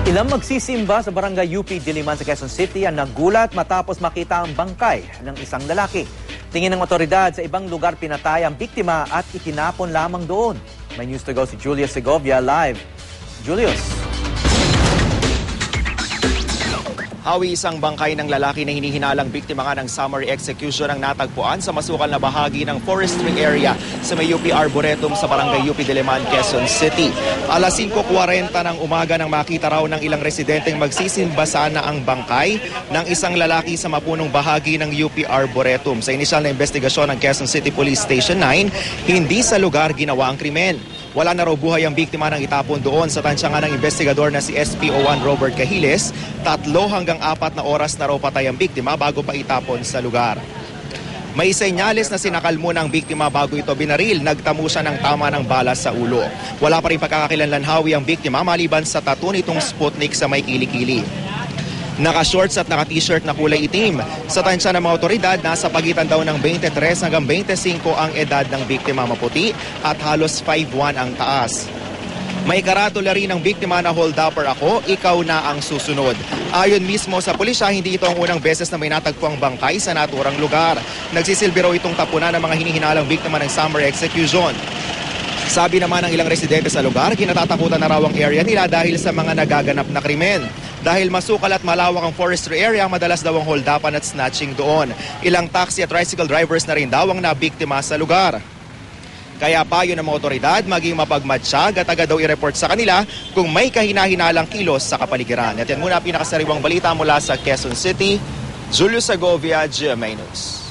Ilang magsisimba sa barangay UP Diliman sa Quezon City ang nagulat matapos makita ang bangkay ng isang lalaki. Tingin ng otoridad sa ibang lugar pinatay ang biktima at itinapon lamang doon. May news to go si Julius Segovia live. Julius. Hawi isang bangkay ng lalaki na hinihinalang biktima nga ng summary execution ang natagpuan sa masukal na bahagi ng forestry area sa may UP Arboretum sa barangay UP Diliman, Quezon City. Alas 5:40 ng umaga nang makita raw ng ilang residenteng magsisimba sana ang bangkay ng isang lalaki sa mapunong bahagi ng UP Arboretum. Sa inisyal na investigasyon ng Quezon City Police Station 9, hindi sa lugar ginawa ang krimen. Wala na raw buhay ang biktima ng itapon doon sa tansya nga ng investigador na si SPO1 Robert Cahiles. 3 hanggang 4 na oras na raw patay ang biktima bago pa itapon sa lugar. May senyales na sinakal muna ang biktima bago ito binaril. Nagtamo siya ng tama ng bala sa ulo. Wala pa rin pagkakakilanlan hawi ang biktima maliban sa tattoo nitong Sputnik sa may kilikili. Naka-shorts at naka-t-shirt na kulay itim. Sa tansya ng mga otoridad, nasa pagitan daw ng 23 hanggang 25 ang edad ng biktima, maputi at halos 5'1" ang taas. May karatula rin ng biktima na hold-upper ako, ikaw na ang susunod. Ayon mismo sa pulisya, hindi ito ang unang beses na may natagpo ang bangkay sa naturang lugar. Nagsisilbi raw itong tapunan ng mga hinihinalang biktima ng summary execution. Sabi naman ng ilang residente sa lugar, kinatatakutan na raw ang area nila dahil sa mga nagaganap na krimen. Dahil masukal at malawak ang forestry area, madalas daw ang hold-upan at snatching doon. Ilang taxi at tricycle drivers na rin daw ang nabiktima sa lugar. Kaya payo ng mga otoridad, maging mapagmatsyag at agad daw i-report sa kanila kung may kahina-hinalang kilos sa kapaligiran. At yan muna pinakasariwang balita mula sa Quezon City. Julius Segovia, GMA News.